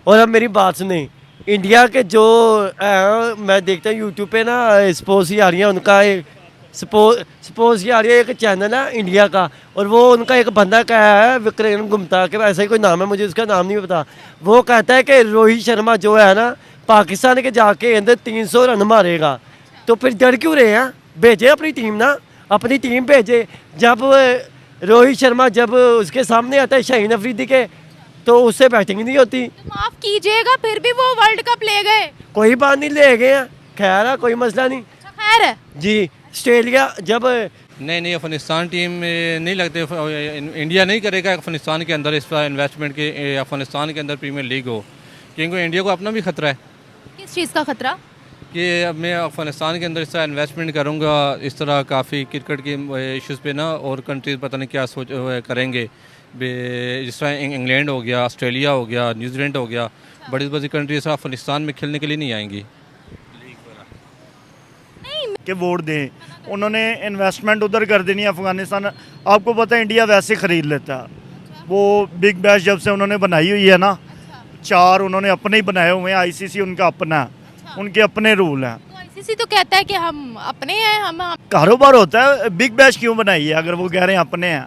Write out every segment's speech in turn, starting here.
और अब मेरी बात सुने, इंडिया के जो मैं देखता हूँ यूट्यूब पे ना स्पोर्ट्स ही आ रही है उनका एक स्पोर्ट्स की आ रही है एक चैनल है इंडिया का। और वो उनका एक बंदा क्या है विक्रम गुप्ता के ऐसा ही कोई नाम है, मुझे उसका नाम नहीं पता। वो कहता है कि रोहित शर्मा जो है ना पाकिस्तान के जाके अंदर 300 रन मारेगा। तो फिर डर क्यों रहे हैं, भेजे अपनी टीम ना, अपनी टीम भेजे। जब रोहित शर्मा जब उसके सामने आता है शाहीन अफरीदी के, तो उससे बैटिंग नहीं होती। माफ कीजिएगा, फिर भी वो वर्ल्ड कप ले गए। कोई बात नहीं, ले गए हैं, खैर है, कोई मसला नहीं अच्छा, खैर है। जी। ऑस्ट्रेलिया जब नहीं अफगानिस्तान टीम में नहीं लगते, इंडिया नहीं करेगा अफगानिस्तान के अंदर इस पर इन्वेस्टमेंट के, अफगानिस्तान के अंदर प्रीमियर लीग हो, क्योंकि इंडिया को अपना भी खतरा है किस चीज़ का खतरा? कि अब मैं अफगानिस्तान के अंदर इस तरह इन्वेस्टमेंट करूँगा, इस तरह काफ़ी क्रिकेट के इश्यूज़ पे ना, और कंट्रीज़ पता नहीं क्या सोच करेंगे। जिस तरह इंग्लैंड हो गया, ऑस्ट्रेलिया हो गया, न्यूजीलैंड हो गया, बड़ी बड़ी कंट्रीज अफगानिस्तान में खेलने के लिए नहीं आएंगी। कि वोट दें, उन्होंने इन्वेस्टमेंट उधर कर देनी है अफ़गानिस्तान। आपको पता है इंडिया वैसे ख़रीद लेता है। वो बिग बैश जब से उन्होंने बनाई हुई है ना, 4 उन्होंने अपने ही बनाए हुए हैं। आईसीसी उनका अपना है, उनके अपने रूल हैं। तो आईसीसी तो कहता है कि हम अपने हैं, हम कारोबार होता है। बिग बैश क्यों बनाई है अगर वो कह रहे हैं अपने हैं?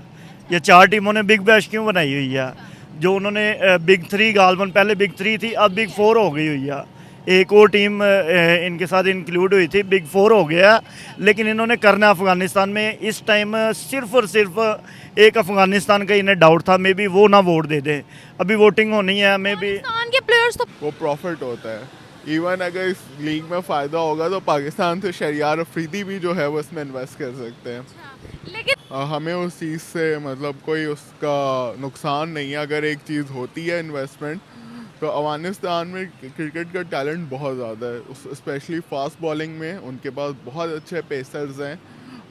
ये 4 टीमों ने बिग बैश क्यों बनाई हुई है? जो उन्होंने बिग 3 गालबन, पहले बिग 3 थी, अब बिग 4 हो गई हुई है। एक और टीम इनके साथ इंक्लूड हुई थी, बिग 4 हो गया। लेकिन इन्होंने करना अफ़गानिस्तान में इस टाइम सिर्फ और सिर्फ एक अफ़गानिस्तान का इन्हें डाउट था, मे बी वो ना वोट दे दें। अभी वोटिंग होनी है, मे बी पाकिस्तान के प्लेयर्स तो वो प्रॉफिट होता है। इवन अगर इस लीग में फ़ायदा होगा तो पाकिस्तान से शहरियार अफरीदी भी जो है वो इसमें इन्वेस्ट कर सकते हैं। लेकिन हमें उस चीज़ से मतलब कोई उसका नुकसान नहीं है अगर एक चीज़ होती है इन्वेस्टमेंट। तो अफ़गानिस्तान में क्रिकेट का टैलेंट बहुत ज़्यादा है, स्पेशली फास्ट बॉलिंग में उनके पास बहुत अच्छे पेसर्स हैं,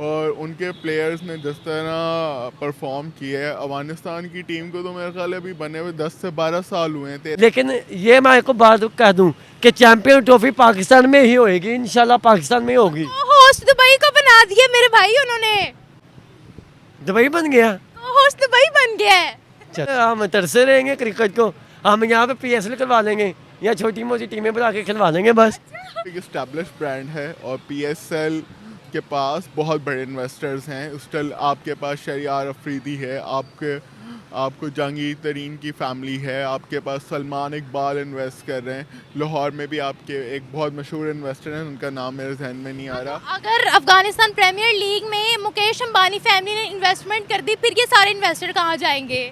और उनके प्लेयर्स ने जिस तरह परफॉर्म किया है अफ़गानिस्तान की टीम को, तो मेरे ख्याल है अभी बने हुए 10 से 12 साल हुए हैं। लेकिन ये मैं आपको बात कह दूं कि चैंपियन ट्रॉफी पाकिस्तान में ही होएगी, इंशाल्लाह पाकिस्तान में ही होगी। होस्ट दुबई को बना दिया मेरे भाई उन्होंने। दुबई बन गया, होस्ट दुबई बन गया है। चलो हम तरसे रहेंगे क्रिकेट को, हम यहाँ पे पीएसएल करवा लेंगे या छोटी मोटी टीमें बना के खिलवा लेंगे बस। एक एस्टेब्लिश ब्रांड है और पीएसएल के पास बहुत बड़े इन्वेस्टर्स हैं। स्टिल आपके पास शहरियार अफरीदी है, आपको जहांगीर तरीन की फैमिली है, आपके पास सलमान इकबाल इन्वेस्ट कर रहे हैं। लाहौर में भी आपके एक बहुत मशहूर इन्वेस्टर हैं, उनका नाम मेरे जहन में नहीं आ रहा। अगर अफगानिस्तान प्रीमियर लीग में मुकेश अंबानी फैमिली ने इन्वेस्टमेंट कर दी, फिर ये सारे इन्वेस्टर कहाँ जाएंगे?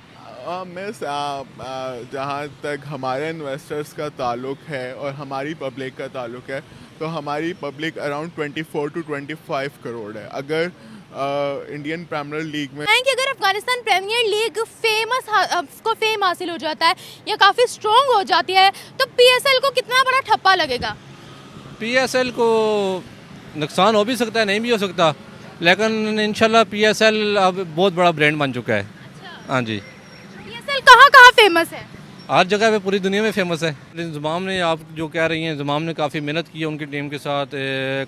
मिस जहाँ तक हमारे इन्वेस्टर्स का ताल्लुक है और हमारी पब्लिक का ताल्लुक है, तो हमारी पब्लिक अराउंड 24 to 25 करोड़ है। अगर इंडियन प्रीमियर लीग में कि अगर अफगानिस्तान प्रीमियर लीग फेम हासिल हो जाता है या काफ़ी स्ट्रॉन्ग हो जाती है, तो पीएसएल को कितना बड़ा ठप्पा लगेगा? पीएसएल को नुकसान हो भी सकता है, नहीं भी हो सकता, लेकिन इंशाल्लाह पीएसएल अब बहुत बड़ा ब्रांड बन चुका है। हाँ जी, पीएसएल कहाँ कहाँ फेमस है? हर जगह पे पूरी दुनिया में फेमस है। ज़माम ने, आप जो कह रही हैं, ज़माम ने काफ़ी मेहनत की है उनकी टीम के साथ।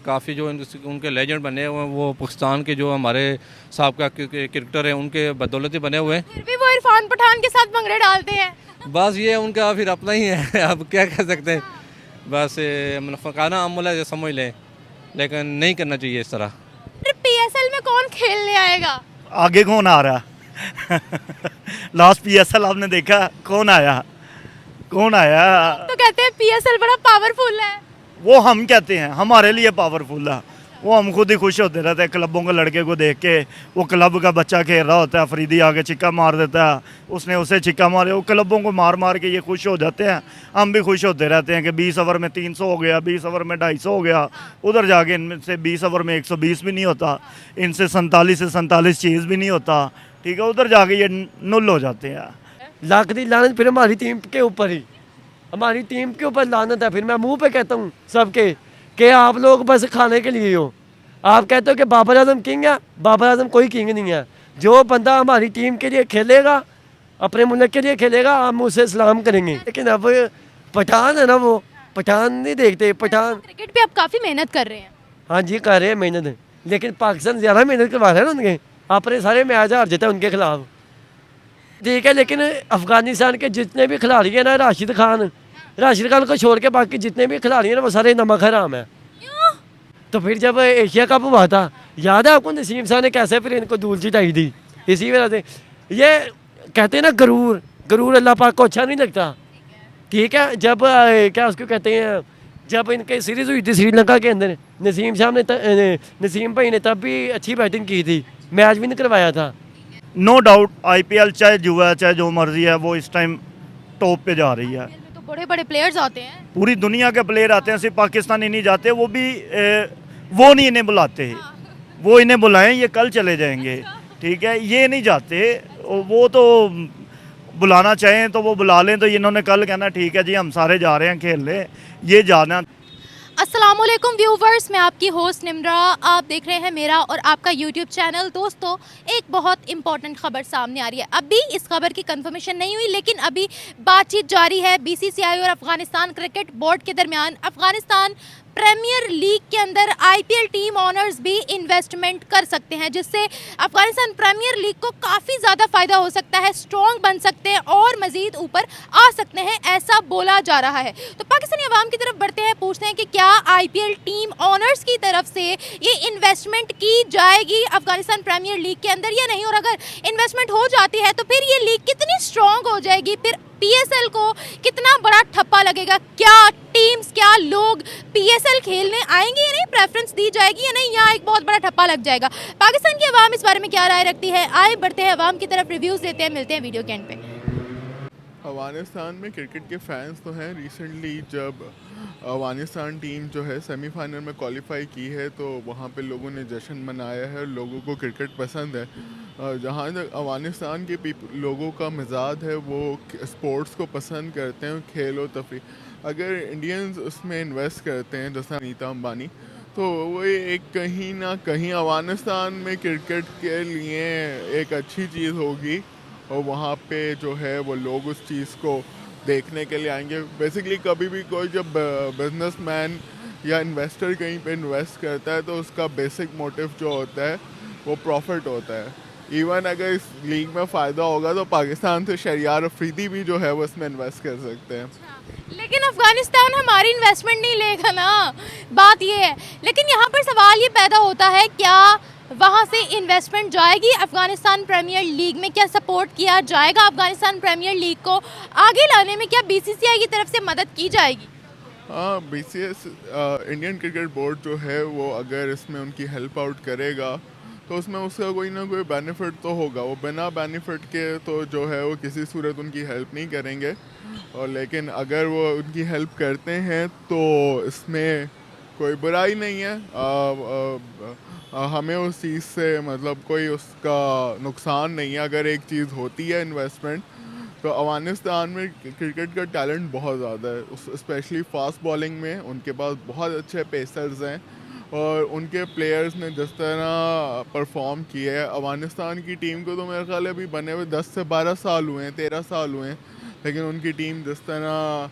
काफ़ी जो उनके लेजेंड बने हुए हैं वो पाकिस्तान के जो हमारे साबका क्रिकेटर हैं उनके बदौलत ही बने हुए हैं। फिर भी वो इरफान पठान के साथ भंगड़े डालते हैं। बस ये उनका फिर अपना ही है अब क्या कह सकते हैं। बस मुनाफिकाना अमल है, समझ लें, लेकिन नहीं करना चाहिए इस तरह। फिर पीएसएल में कौन खेलने आएगा? आगे कौन आ रहा? लास्ट पीएसएल आपने देखा कौन आया? कौन आया? तो कहते हैं पीएसएल बड़ा पावरफुल है। वो हम कहते हैं, हमारे लिए पावरफुल है वो। हम खुद ही खुश होते रहते हैं क्लबों के लड़के को देख के। वो क्लब का बच्चा खेल रहा होता है, अफरीदी आके चिक्का मार देता है, उसने उसे चिक्का मारे, वो क्लबों को मार मार के ये खुश हो जाते हैं। हम भी खुश होते रहते हैं कि 20 ओवर में 300 हो गया, 20 ओवर में 250 हो गया। उधर जाके इनमें से 20 ओवर में 120 भी नहीं होता, इनसे 47 से 47 चीज़ भी नहीं होता, ठीक है। उधर जाके ये नुल हो जाते हैं। लाख दी लानत फिर हमारी टीम के ऊपर ही, हमारी टीम के ऊपर लानत है। फिर मैं मुंह पे कहता हूँ सबके कि आप लोग बस खाने के लिए हो। आप कहते हो कि बाबर आजम किंग है, बाबर आजम कोई किंग नहीं है। जो बंदा हमारी टीम के लिए खेलेगा, अपने मुल्क के लिए खेलेगा, हम उसे सलाम करेंगे। लेकिन अब पठान है ना, वो पठान नहीं देखते। पठान क्रिकेट पे आप काफ़ी मेहनत कर रहे हैं। हाँ जी कर रहे हैं मेहनत, लेकिन पाकिस्तान ज़्यादा मेहनत करवा रहे हैं ना उनके, अपने सारे मैच हार जाते हैं उनके खिलाफ, ठीक है। लेकिन अफगानिस्तान के जितने भी खिलाड़ी हैं ना, राशिद खान राशिद खान को छोड़ के बाकी जितने भी खिलाड़ी हैं ना वो सारे नमक हराम है। तो फिर जब एशिया कप हुआ था, याद है आपको नसीम शाह ने कैसे फिर इनको धूल चिटाई दी? इसी वजह से ये कहते हैं ना गरूर, गरूर अल्लाह पाक को अच्छा नहीं लगता। ठीक है, जब क्या उसको कहते हैं, जब इनके सीरीज़ हुई थी श्रीलंका के अंदर, नसीम भाई ने तब भी अच्छी बैटिंग की थी, मैच भी नहीं करवाया था। नो डाउट आईपीएल चाहे जुआ चाहे जो मर्जी है वो इस टाइम टॉप पे जा रही है। में तो बड़े बड़े प्लेयर्स आते हैं। पूरी दुनिया के प्लेयर आते हैं, सिर्फ पाकिस्तानी नहीं जाते, वो भी वो नहीं इन्हें बुलाते, वो इन्हें बुलाएं ये कल चले जाएंगे। ठीक है, ये नहीं जाते, वो तो बुलाना चाहें तो वो बुला लें, तो इन्होंने कल कहना ठीक है जी हम सारे जा रहे हैं खेलने, ये जाना। अस्सलामुअलैकुम व्यूवर्स, मैं आपकी होस्ट निम्रा, आप देख रहे हैं मेरा और आपका यूट्यूब चैनल। दोस्तों, एक बहुत इंपॉर्टेंट खबर सामने आ रही है। अभी इस खबर की कंफर्मेशन नहीं हुई, लेकिन अभी बातचीत जारी है बीसीसीआई और अफगानिस्तान क्रिकेट बोर्ड के दरमियान। अफगानिस्तान प्रीमियर लीग के अंदर आईपीएल टीम ऑनर्स भी इन्वेस्टमेंट कर सकते हैं, जिससे अफगानिस्तान प्रीमियर लीग को काफ़ी ज़्यादा फ़ायदा हो सकता है, स्ट्रॉन्ग बन सकते हैं और मज़ीद ऊपर आ सकते हैं, ऐसा बोला जा रहा है। तो पाकिस्तानी अवाम की तरफ बढ़ते हैं, पूछते हैं कि क्या आईपीएल टीम ऑनर्स की तरफ से ये इन्वेस्टमेंट की जाएगी अफगानिस्तान प्रीमियर लीग के अंदर या नहीं, और अगर इन्वेस्टमेंट हो जाती है तो फिर ये लीग कितनी स्ट्रॉन्ग हो जाएगी, फिर पीएसएल को कितना बड़ा ठप्पा लगेगा, क्या टीम्स क्या लोग पीएसएल खेलने आएंगे या नहीं, प्रेफरेंस दी जाएगी या नहीं, यहाँ एक बहुत बड़ा ठप्पा लग जाएगा। पाकिस्तान की आवाम इस बारे में क्या राय रखती है, आए बढ़ते हैं आवाम की तरफ, रिव्यूज़ लेते हैं, मिलते हैं वीडियो के एंड पे। अफगानिस्तान में क्रिकेट के फैंस तो हैं। रिसेंटली जब अफगानिस्तान टीम जो है सेमीफाइनल में क्वालिफाई की है तो वहाँ पे लोगों ने जश्न मनाया है, लोगों को क्रिकेट पसंद है। जहाँ तक अफगानिस्तान के लोगों का मिजाज है वो स्पोर्ट्स को पसंद करते हैं, खेल और तफरीह। अगर इंडियंस उसमें इन्वेस्ट करते हैं जैसा नीता अंबानी, तो वो एक कहीं ना कहीं अफगानिस्तान में क्रिकेट के लिए एक अच्छी चीज़ होगी और वहाँ पे जो है वो लोग उस चीज़ को देखने के लिए आएंगे। बेसिकली कभी भी कोई जब बिजनेसमैन या इन्वेस्टर कहीं पे इन्वेस्ट करता है तो उसका बेसिक मोटिव जो होता है वो प्रॉफिट होता है। इवन अगर इस लीग में फ़ायदा होगा तो पाकिस्तान से शहरियार अफरीदी भी जो है वो इसमें इन्वेस्ट कर सकते हैं। लेकिन अफगानिस्तान हमारी इन्वेस्टमेंट नहीं लेगा ना, बात ये है। लेकिन यहाँ पर सवाल ये पैदा होता है, क्या वहाँ से इन्वेस्टमेंट जाएगी अफगानिस्तान प्रीमियर लीग में, क्या सपोर्ट किया जाएगा अफगानिस्तान प्रीमियर लीग को आगे लाने में, क्या बीसीसीआई की तरफ से मदद की जाएगी? हाँ, बीसीएस इंडियन क्रिकेट बोर्ड जो है वो अगर इसमें उनकी हेल्प आउट करेगा तो उसमें उसका कोई ना कोई बेनिफिट तो होगा। वो बिना बेनिफिट के तो जो है वो किसी सूरत उनकी हेल्प नहीं करेंगे, और लेकिन अगर वो उनकी हेल्प करते हैं तो इसमें कोई बुराई नहीं है। हमें उस चीज़ से मतलब कोई उसका नुकसान नहीं है। अगर एक चीज़ होती है इन्वेस्टमेंट, तो अफगानिस्तान में क्रिकेट का टैलेंट बहुत ज़्यादा है, स्पेशली फास्ट बॉलिंग में उनके पास बहुत अच्छे पेसर्स हैं और उनके प्लेयर्स ने जिस तरह परफॉर्म किया है। अफगानिस्तान की टीम को तो मेरे ख्याल है अभी बने हुए 10 से 12 साल हुए हैं, 13 साल हुए हैं, लेकिन उनकी टीम जिस तरह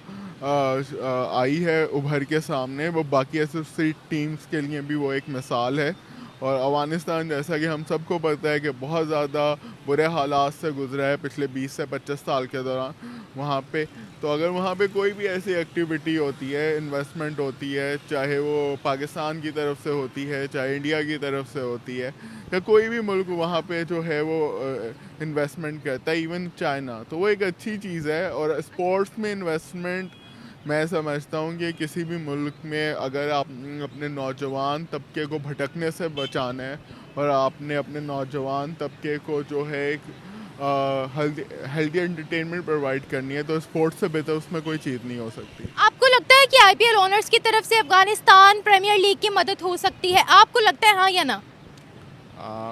आई है उभर के सामने, वो बाकी ऐसे टीम्स के लिए भी वो एक मिसाल है। और अफगानिस्तान जैसा कि हम सबको पता है कि बहुत ज़्यादा बुरे हालात से गुजरा है पिछले 20 से 25 साल के दौरान वहाँ पे। तो अगर वहाँ पे कोई भी ऐसी एक्टिविटी होती है, इन्वेस्टमेंट होती है, चाहे वो पाकिस्तान की तरफ से होती है, चाहे इंडिया की तरफ से होती है, या कोई भी मुल्क वहाँ पे जो है वो इन्वेस्टमेंट करता है, इवन चाइना, तो वो एक अच्छी चीज़ है। और स्पोर्ट्स में इन्वेस्टमेंट मैं समझता हूँ कि किसी भी मुल्क में अगर आप अपने नौजवान तबके को भटकने से बचाना है और आपने अपने नौजवान तबके को जो है एक हेल्दी एंटरटेनमेंट प्रोवाइड करनी है, तो स्पोर्ट्स से बेहतर उसमें कोई चीज़ नहीं हो सकती। आपको लगता है कि आईपीएल ओनर्स की तरफ से अफगानिस्तान प्रीमियर लीग की मदद हो सकती है, आपको लगता है हाँ या ना?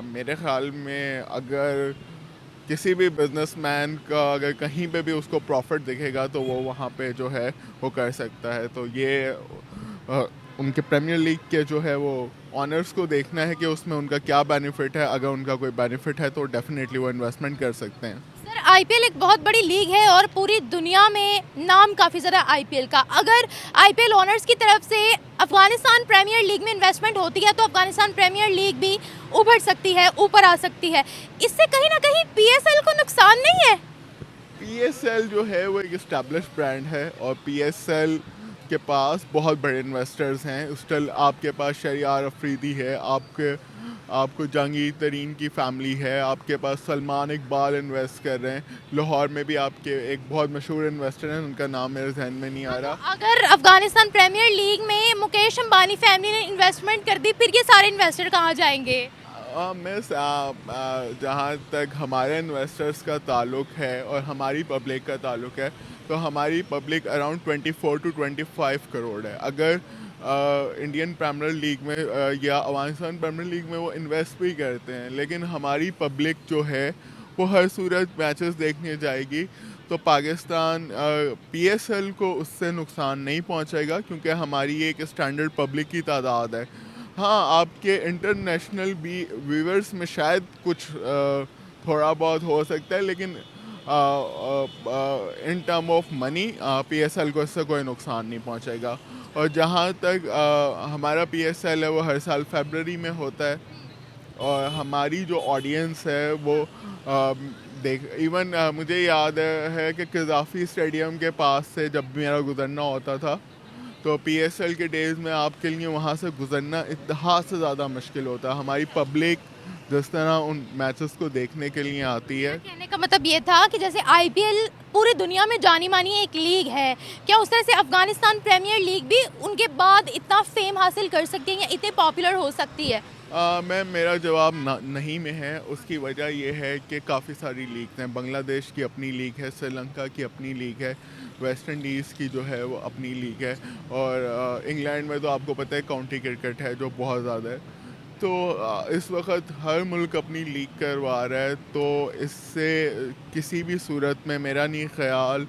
मेरे ख्याल में अगर किसी भी बिजनेसमैन का अगर कहीं पे भी उसको प्रॉफिट दिखेगा तो वो वहाँ पे जो है वो कर सकता है। तो ये उनके प्रीमियर लीग के जो है वो ऑनर्स को देखना है कि उसमें उनका क्या बेनिफिट है। अगर उनका कोई बेनिफिट है तो डेफिनेटली वो इन्वेस्टमेंट कर सकते हैं। सर, आईपीएल एक बहुत बड़ी लीग है और पूरी दुनिया में नाम काफ़ी ज़्यादा आईपीएल का। अगर आईपीएल ओनर्स की तरफ से अफगानिस्तान प्रीमियर लीग में इन्वेस्टमेंट होती है तो अफगानिस्तान प्रीमियर लीग भी उभर सकती है, ऊपर आ सकती है। इससे कहीं ना कहीं पीएसएल को नुकसान नहीं है? PSL जो है वो एक इस्टेब्लिश ब्रांड है और PSL के पास बहुत बड़े इन्वेस्टर्स हैं। स्टिल आपके पास शहरियार अफरीदी है, आपको जहांगीर तरीन की फैमिली है, आपके पास सलमान इकबाल इन्वेस्ट कर रहे हैं। लाहौर में भी आपके एक बहुत मशहूर इन्वेस्टर हैं, उनका नाम मेरे जहन में नहीं आ रहा। अगर अफगानिस्तान प्रीमियर लीग में मुकेश अंबानी फैमिली ने इन्वेस्टमेंट कर दी, फिर ये सारे इन्वेस्टर कहाँ जाएंगे? मिस जहाँ तक हमारे इन्वेस्टर्स का ताल्लुक है और हमारी पब्लिक का ताल्लुक है, तो हमारी पब्लिक अराउंड 24 to 25 करोड़ है। अगर इंडियन प्रीमियर लीग में या अफगानिस्तान प्रीमियर लीग में वो इन्वेस्ट भी करते हैं, लेकिन हमारी पब्लिक जो है वो हर सूरत मैचेस देखने जाएगी, तो पाकिस्तान PSL को उससे नुकसान नहीं पहुंचेगा, क्योंकि हमारी एक स्टैंडर्ड पब्लिक की तादाद है। हाँ, आपके इंटरनेशनल भी व्यूवर्स में शायद कुछ थोड़ा बहुत हो सकता है, लेकिन in term of money PSL को इससे कोई नुकसान नहीं पहुंचेगा। और जहाँ तक हमारा PSL है वो हर साल फरवरी में होता है, और हमारी जो ऑडियंस है वो मुझे याद है कि कज़ाफ़ी स्टेडियम के पास से जब मेरा गुजरना होता था, तो PSL के डेज़ में आपके लिए वहाँ से गुजरना इंतहा से ज़्यादा मुश्किल होता है। हमारी पब्लिक जिस तरह उन मैचेस को देखने के लिए आती है। कहने का मतलब ये था कि जैसे IPL पूरी दुनिया में जानी मानी एक लीग है, क्या उस तरह से अफगानिस्तान प्रीमियर लीग भी उनके बाद इतना फेम हासिल कर सकती है या इतने पॉपुलर हो सकती है? मेरा जवाब नहीं में है। उसकी वजह यह है कि काफ़ी सारी लीग हैं। बांग्लादेश की अपनी लीग है, श्रीलंका की अपनी लीग है, वेस्ट इंडीज़ की जो है वो अपनी लीग है, और इंग्लैंड में तो आपको पता है काउंटी क्रिकेट है जो बहुत ज़्यादा है। तो इस वक्त हर मुल्क अपनी लीग करवा रहा है, तो इससे किसी भी सूरत में मेरा नहीं ख्याल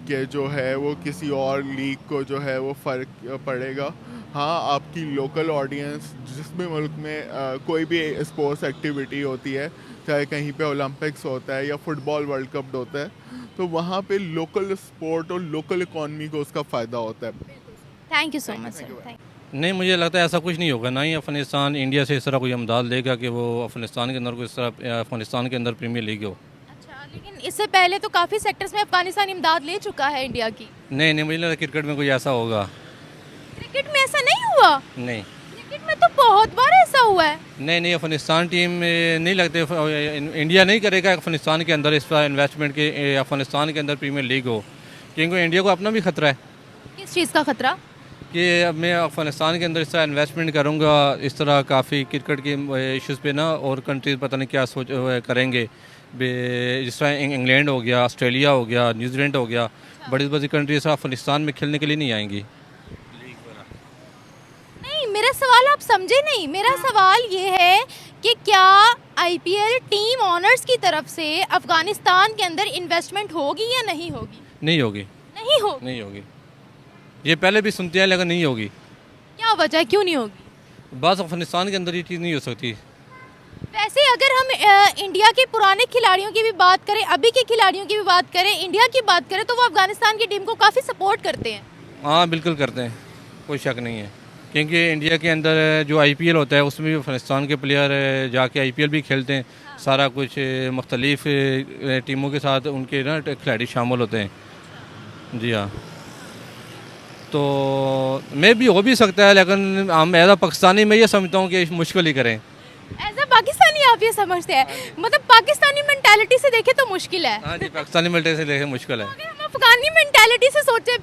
कि जो है वो किसी और लीग को जो है वो फ़र्क पड़ेगा। हाँ, आपकी लोकल ऑडियंस जिस भी मुल्क में कोई भी स्पोर्ट्स एक्टिविटी होती है, चाहे कहीं पे ओलंपिक्स होता है या फुटबॉल वर्ल्ड कप होता है, तो वहाँ पे लोकल स्पोर्ट और लोकल इकॉनमी को उसका फ़ायदा होता है। Thank you so much sir. नहीं, मुझे लगता है ऐसा कुछ नहीं होगा। ना ही अफ़गानिस्तान इंडिया से इस तरह कोई इमदाद लेगा कि वो अफ़गानिस्तान के अंदर कोई इस तरह अफ़गानिस्तान के अंदर प्रीमियर लीग हो। अच्छा, लेकिन इससे पहले तो काफ़ी सेक्टर्स में अफगानिस्तान इमदाद ले चुका है इंडिया की। नहीं, मुझे लगता है क्रिकेट में कोई ऐसा होगा। क्रिकेट में ऐसा नहीं हुआ? नहीं, क्रिकेट में तो बहुत बार ऐसा हुआ है। नहीं, अफ़गानिस्तान टीम में नहीं लगते। इंडिया नहीं करेगा अफ़गानिस्तान के अंदर इस तरह इन्वेस्टमेंट के अफ़गानिस्तान के अंदर प्रीमियर लीग हो, क्योंकि इंडिया को अपना भी ख़तरा है किस चीज़ का खतरा? कि अब मैं अफ़गानिस्तान के अंदर इस तरह इन्वेस्टमेंट करूँगा, इस तरह काफ़ी क्रिकेट के इश्यूज़ पे ना, और कंट्रीज़ पता नहीं क्या सोच करेंगे। जिस तरह इंग्लैंड हो गया, ऑस्ट्रेलिया हो गया, न्यूजीलैंड हो गया, बड़ी बड़ी कंट्रीज अफ़गानिस्तान में खेलने के लिए नहीं आएंगी। नहीं, मेरा सवाल आप समझे नहीं। मेरा सवाल ये है कि क्या IPL टीम ऑनर्स की तरफ से अफगानिस्तान के अंदर इन्वेस्टमेंट होगी या नहीं होगी? नहीं होगी। नहीं होगी। नहीं होगी। ये पहले भी सुनते हैं, लेकिन नहीं होगी। क्या वजह है, क्यों नहीं होगी? बस अफ़गानिस्तान के अंदर ये चीज़ नहीं हो सकती। वैसे अगर हम इंडिया के पुराने खिलाड़ियों की भी बात करें, अभी के खिलाड़ियों की भी बात करें, इंडिया की बात करें, तो वो अफगानिस्तान की टीम को काफ़ी सपोर्ट करते हैं। हाँ, बिल्कुल करते हैं, कोई शक नहीं है, क्योंकि इंडिया के अंदर जो IPL होता है उसमें भी अफ़गानिस्तान के प्लेयर जाके IPL भी खेलते हैं। सारा कुछ मुख्तलिफ टीमों के साथ उनके ना खिलाड़ी शामिल होते हैं। जी हाँ, तो मैं भी हो भी सकता है, लेकिन हम एज अ पाकिस्तानी मैं ये समझता हूँ कि मुश्किल ही करें। एज अ पाकिस्तानी आप ये समझते हैं, मतलब पाकिस्तानी मेंटालिटी से देखें तो मुश्किल है। हाँ जी, पाकिस्तानी मिलिट्री से देखें मुश्किल है। अगर हम अफगानी मेंटालिटी से सोचे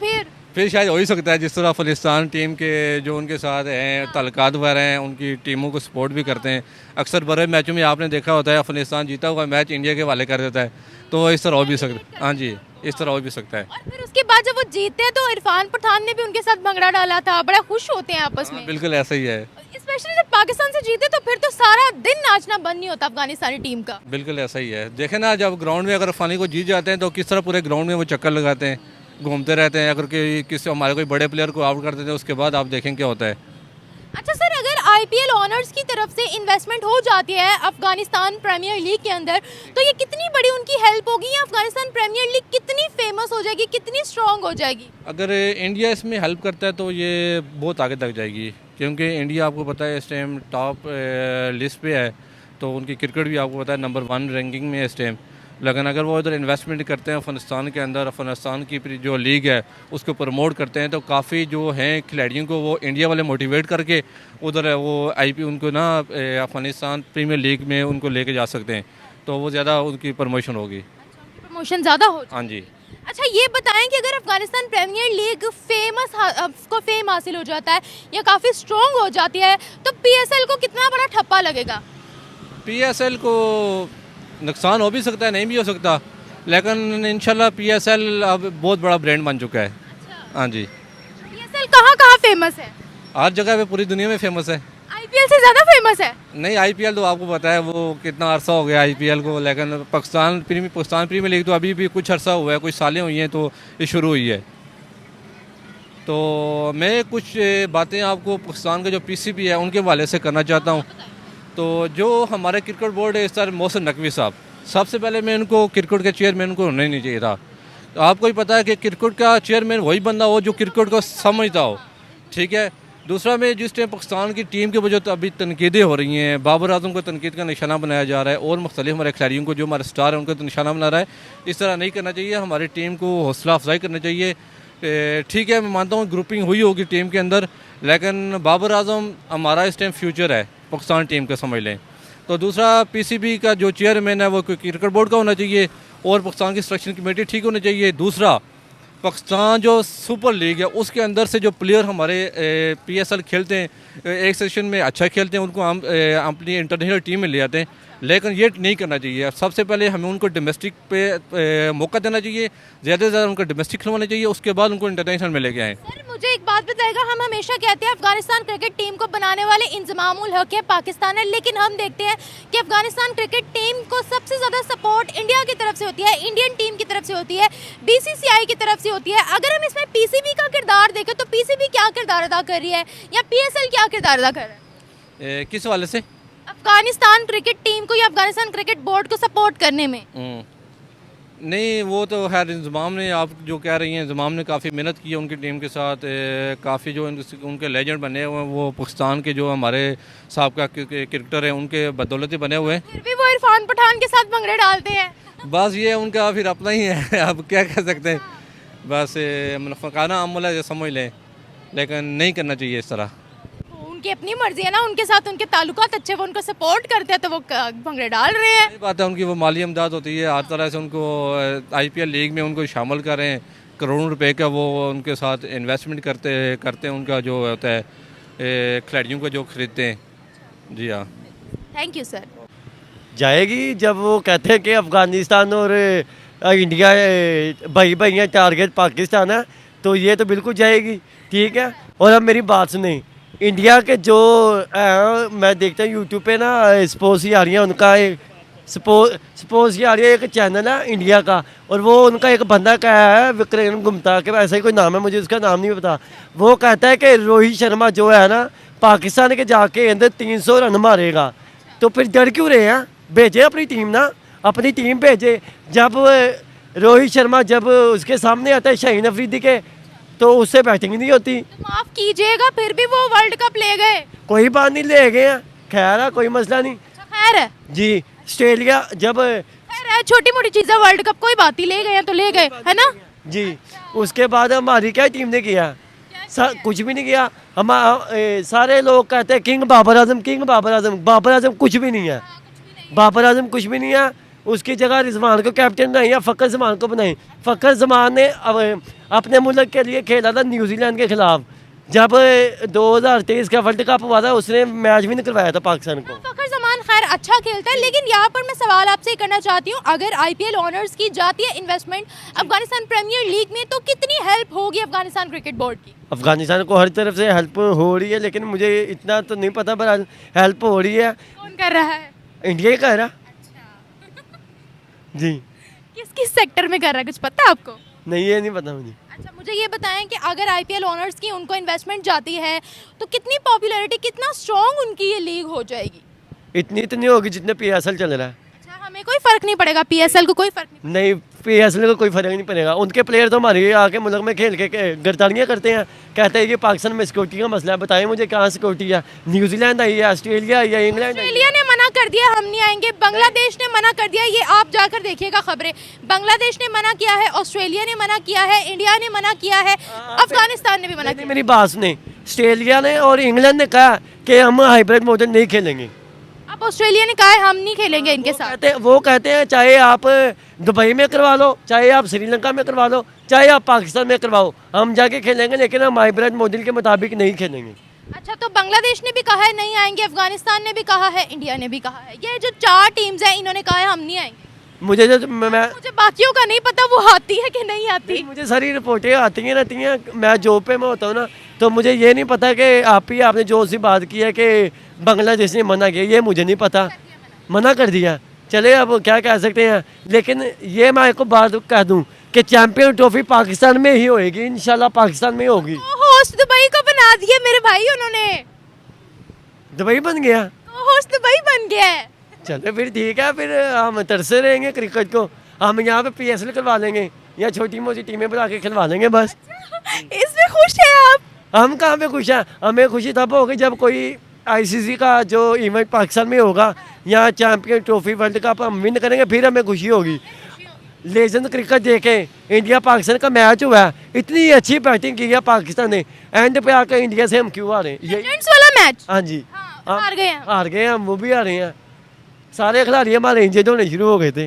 फिर शायद हो ही सकता है, जिस तरह अफ़गानिस्तान टीम के जो उनके साथ हैं तल्लुकात वगैरह हैं, उनकी टीमों को सपोर्ट भी करते हैं। अक्सर बड़े मैचों में आपने देखा होता है अफ़गानिस्तान जीता हुआ मैच इंडिया के हवाले कर देता है, तो इस तरह हो भी सकता है। हाँ जी, इस तरह हो भी सकता है। और फिर उसके बाद जब वो जीतते हैं तो इरफान पठान ने भी उनके साथ भंगड़ा डाला था, बड़ा खुश होते हैं आपस में। बिल्कुल ऐसा ही है। स्पेशली जब पाकिस्तान से जीते तो फिर तो सारा दिन नाचना बंद नहीं होता अफगानिस्तानी टीम का। बिल्कुल ऐसा ही है। देखें ना, जब ग्राउंड में अगर अफ़गानी को जीत जाते हैं तो किस तरह पूरे ग्राउंड में वो चक्कर लगाते हैं, घूमते रहते हैं। अगर किसी हमारे कोई बड़े प्लेयर को आउट कर देते हैं, उसके बाद आप देखें क्या होता है। अच्छा सर, अगर IPL ऑनर्स की तरफ से इन्वेस्टमेंट हो जाती है अफगानिस्तान प्रीमियर लीग के अंदर, तो ये कितनी बड़ी उनकी हेल्प होगी, या अफगानिस्तान प्रीमियर लीग कितनी फेमस हो जाएगी, कितनी स्ट्रॉन्ग हो जाएगी? अगर इंडिया इसमें हेल्प करता है तो ये बहुत आगे तक जाएगी, क्योंकि इंडिया आपको पता है इस टाइम टॉप लिस्ट पे है, तो उनकी क्रिकेट भी आपको पता है नंबर 1 रैंकिंग में है इस टाइम। लेकिन अगर वो इधर इन्वेस्टमेंट करते हैं अफगानिस्तान के अंदर, अफगानिस्तान की जो लीग है उसको प्रमोट करते हैं, तो काफ़ी जो हैं खिलाड़ियों को वो इंडिया वाले मोटिवेट करके उधर वो उनको ना अफगानिस्तान प्रीमियर लीग में उनको लेके जा सकते हैं, तो वो ज़्यादा उनकी प्रमोशन होगी। प्रमोशन ज़्यादा हो। हाँ जी। अच्छा ये बताएं कि अगर अफगानिस्तान प्रीमियर लीग फेम हासिल हो जाता है या काफ़ी स्ट्रॉन्ग हो जाती है तो पीएसएल को कितना बड़ा ठप्पा लगेगा? पीएसएल को नुकसान हो भी सकता है, नहीं भी हो सकता, लेकिन इंशाल्लाह पीएसएल अब बहुत बड़ा ब्रांड बन चुका है। हाँ जी। पीएसएल कहाँ कहाँ फेमस है? हर जगह पे पूरी दुनिया में फेमस है। आईपीएल से ज़्यादा फेमस है? नहीं, आईपीएल तो आपको पता है वो कितना अरसा हो गया आईपीएल को, लेकिन पाकिस्तान प्रीमियर लीग तो अभी भी कुछ अरसा हुआ है, कुछ सालें हुई हैं तो ये शुरू हुई है। तो मैं कुछ बातें आपको पाकिस्तान का जो पीसीबी है उनके हवाले से करना चाहता हूँ। तो जो हमारे क्रिकेट बोर्ड है इस तरह मोहसिन नकवी साहब, सबसे पहले मैं इनको क्रिकेट के चेयरमैन को होना ही नहीं चाहिए था। तो आपको ही पता है कि क्रिकेट का चेयरमैन वही बंदा हो जो क्रिकेट को समझता हो, ठीक है। दूसरा में जिस टाइम पाकिस्तान की टीम के वजह तो अभी तनकीदें हो रही हैं, बाबर आजम को तनकीद का निशाना बनाया जा रहा है और मुख्तलिफ हमारे खिलाड़ियों को जो हमारे स्टार हैं उनको तो निशाना बना रहा है, इस तरह नहीं करना चाहिए। हमारी टीम को हौसला अफजाई करना चाहिए। ठीक है, मैं मानता हूँ ग्रुपिंग हुई होगी टीम के अंदर, लेकिन बाबर आजम हमारा इस टाइम फ्यूचर है पाकिस्तान टीम का, समझ लें। तो दूसरा पीसीबी का जो चेयरमैन है वो क्रिकेट बोर्ड का होना चाहिए और पाकिस्तान की सिलेक्शन कमेटी ठीक होनी चाहिए। दूसरा, पाकिस्तान जो सुपर लीग है उसके अंदर से जो प्लेयर हमारे पीएसएल खेलते हैं, एक सेशन में अच्छा खेलते हैं, उनको हम अपनी इंटरनेशनल टीम में ले आते हैं, लेकिन ये नहीं करना चाहिए। सबसे पहले हमें उनको डोमेस्टिक पे मौका देना चाहिए, ज़्यादा से ज़्यादा उनको डोमेस्टिक खिलवाना चाहिए, उसके बाद उनको इंटरनेशनल में लेके आएँ। सर मुझे एक बात बताएगा, हम हमेशा कहते हैं अफगानिस्तान क्रिकेट टीम को बनाने वाले इंजमाम उल हक है पाकिस्तान है, लेकिन हम देखते हैं कि अफगानिस्तान क्रिकेट टीम को सबसे ज़्यादा सपोर्ट इंडिया की तरफ से होती है, इंडियन टीम की तरफ से होती है, बीसीसीआई की तरफ से होती है। अगर हम इसमें पीसीबी का किरदार देखें तो पीसीबी क्या किरदार अदा कर रही है या पीएसएल क्या किरदार अदा कर रहा है किस वाले से? अफगानिस्तान क्रिकेट टीम को या अफगानिस्तान क्रिकेट बोर्ड को सपोर्ट करने में? नहीं, वो तो खैर इंजमाम ने, आप जो कह रही हैं, इंजमाम ने काफ़ी मेहनत की है उनकी टीम के साथ, काफ़ी जो उनके लेजेंड बने हुए हैं वो पाकिस्तान के जो हमारे साबका क्रिकेटर हैं उनके बदौलत ही बने हुए हैं। फिर भी वो इरफान पठान के साथ भंगड़े डालते हैं। बस ये उनका फिर अपना ही है, अब क्या कह सकते हैं, बस मुनाफिकाना अमल है, समझ लें, लेकिन नहीं करना चाहिए इस तरह। उनकी अपनी मर्जी है ना, उनके साथ उनके ताल्लुकात अच्छे, वो उनको सपोर्ट करते हैं तो वो भंगड़े डाल रहे हैं। सही बात है, उनकी वो माली इमदाद होती है, हर तरह से उनको आईपीएल लीग में उनको शामिल करें, करोड़ों रुपए का वो उनके साथ इन्वेस्टमेंट करते हैं, उनका जो होता है खिलाड़ियों को जो खरीदते हैं। जी हाँ, थैंक यू सर। जाएगी जब वो कहते हैं कि अफ़गानिस्तान और इंडिया भाई भाई हैं, टारगेट पाकिस्तान है, तो ये तो बिल्कुल जाएगी, ठीक है। और अब मेरी बात सुनी, इंडिया के जो मैं देखता हूँ यूट्यूब पे ना स्पोर्ट्स आ रही है, उनका एक स्पोर्ट्स आ रही है, एक चैनल है इंडिया का, और वो उनका एक बंदा क्या है, विक्रम गुप्ता के ऐसा ही कोई नाम है, मुझे उसका नाम नहीं पता। वो कहता है कि रोहित शर्मा जो है ना पाकिस्तान के जाके अंदर 300 रन मारेगा, तो फिर डर क्यों रहे हैं, भेजे अपनी टीम ना, अपनी टीम भेजे। जब रोहित शर्मा जब उसके सामने आता है शाहीन अफरीदी के, तो उससे बैटिंग नहीं होती। माफ कीजिएगा, फिर भी वो वर्ल्ड कप ले गए। कोई बात नहीं, ले गए हैं, खैर है, कोई मसला नहीं। खैर है जी, ऑस्ट्रेलिया जब खैर है, छोटी मोटी चीजें, वर्ल्ड कप कोई बात ही, ले गए हैं तो ले गए, है ना जी। उसके बाद हमारी क्या टीम ने किया, कुछ भी नहीं किया। हम सारे लोग कहते हैं किंग बाबर आजम, किंग बाबर आजम, बाबर आजम कुछ भी नहीं है, बाबर आजम कुछ भी नहीं है। उसकी जगह रिजवान को कैप्टन बनाई या फ़खर जमान को बनाई। फ़खर जमान ने अपने मुल्क के लिए खेला था न्यूजीलैंड के खिलाफ, जब 2023 का वर्ल्ड कप हुआ था, उसने मैच भी नहीं करवाया था पाकिस्तान को। फ़खर जमान खैर अच्छा खेलता है, लेकिन यहाँ पर मैं सवाल आपसे करना चाहती हूँ, अगर आईपीएल ऑनर्स की जाती है इन्वेस्टमेंट अफगानिस्तान प्रीमियर लीग में, तो कितनी हेल्प होगी अफगानिस्तान क्रिकेट बोर्ड की? अफगानिस्तान को हर तरफ से हेल्प हो रही है, लेकिन मुझे इतना तो नहीं पता, पर हेल्प हो रही है। कौन कर रहा है? इंडिया ही कर रहा जी। किस किस सेक्टर में कर रहा है, कुछ पता है आपको? नहीं, ये नहीं पता मुझे। अच्छा मुझे ये बताएं कि अगर आईपीएल ऑनर्स की उनको इन्वेस्टमेंट जाती है तो कितनी पॉपुलैरिटी, कितना स्ट्रॉन्ग उनकी ये लीग हो जाएगी? इतनी तो नहीं होगी जितने पीएसएल चल रहा है। अच्छा, हमें कोई फर्क नहीं पड़ेगा, पीएसएल को कोई फर्क नहीं? नहीं, पीएसएल को कोई फर्क नहीं पड़ेगा। उनके प्लेयर तो हमारे आके मुल्क में खेल के गिरफ्तारियाँ करते हैं, कहते हैं कि पाकिस्तान में सिक्योरिटी का मसला है। बताएं मुझे कहाँ सिक्योरिटी है? न्यूजीलैंड आई है, ऑस्ट्रेलिया आई है, इंग्लैंड आई है। ऑस्ट्रेलिया ने मना कर दिया हम नहीं आएंगे, बांग्लादेश ने मना कर दिया, ये आप जाकर देखिएगा खबरें, बांग्लादेश ने मना किया है, ऑस्ट्रेलिया ने मना किया है, इंडिया ने मना किया है, अफगानिस्तान ने भी मना किया। मेरी बात सुने, ऑस्ट्रेलिया ने और इंग्लैंड ने कहा कि हम हाइब्रिड मॉडल नहीं खेलेंगे। अब ऑस्ट्रेलिया ने कहा है हम नहीं खेलेंगे इनके साथ। वो कहते हैं चाहे आप दुबई में करवा लो, चाहे आप श्रीलंका में करवा लो, चाहे आप पाकिस्तान में करवाओ, हम जाके खेलेंगे, लेकिन हम हाइब्रिड मॉडल के मुताबिक नहीं खेलेंगे। अच्छा, तो बांग्लादेश ने भी कहा है नहीं आएंगे, अफगानिस्तान ने भी कहा है, इंडिया ने भी कहा है, ये जो 4 टीम्स हैं इन्होंने कहा है हम नहीं आएंगे। मुझे मुझे बाकियों का नहीं पता वो आती है कि नहीं आती। मुझे सारी रिपोर्टें आती हैं रहती हैं, मैं जॉब पे मैं होता हूँ ना, तो मुझे ये नहीं पता कि आपने जो सी बात की है कि बांग्लादेश ने मना किया, ये मुझे नहीं पता, मना कर दिया। चले अब क्या कह सकते हैं, लेकिन ये मैं आपको बात कह दूं कि चैंपियन ट्रॉफी पाकिस्तान में ही होएगी, इंशाल्लाह पाकिस्तान में होगी। होस्ट दुबई को बना दिया मेरे भाई उन्होंने, दुबई बन गया, होस्ट दुबई बन गया है। चलो फिर ठीक है, फिर हम तरसे रहेंगे क्रिकेट को, हम यहाँ पे PSL करवा लेंगे या छोटी मोटी टीमें बना के खिलवा लेंगे बस। इसमें खुश है आप? हम कहाँ पे खुश हैं, हमें खुशी तब होगी जब कोई ICC का जो इवेंट पाकिस्तान में होगा या चैंपियन ट्रॉफी वर्ल्ड कप हम विन करेंगे, फिर हमें खुशी होगी। लेजेंड क्रिकेट देखे, इंडिया पाकिस्तान का मैच हुआ है, इतनी अच्छी बैटिंग की है पाकिस्तान ने, एंड पे आकर इंडिया से हम क्यों आ रहे हैं? लेजेंड्स वाला मैच, हाँ जी, हाँ, हार गए हैं। हार गए हम, वो भी हारे हैं, सारे खिलाड़ी हमारे इंजर्ड होने शुरू हो गए थे,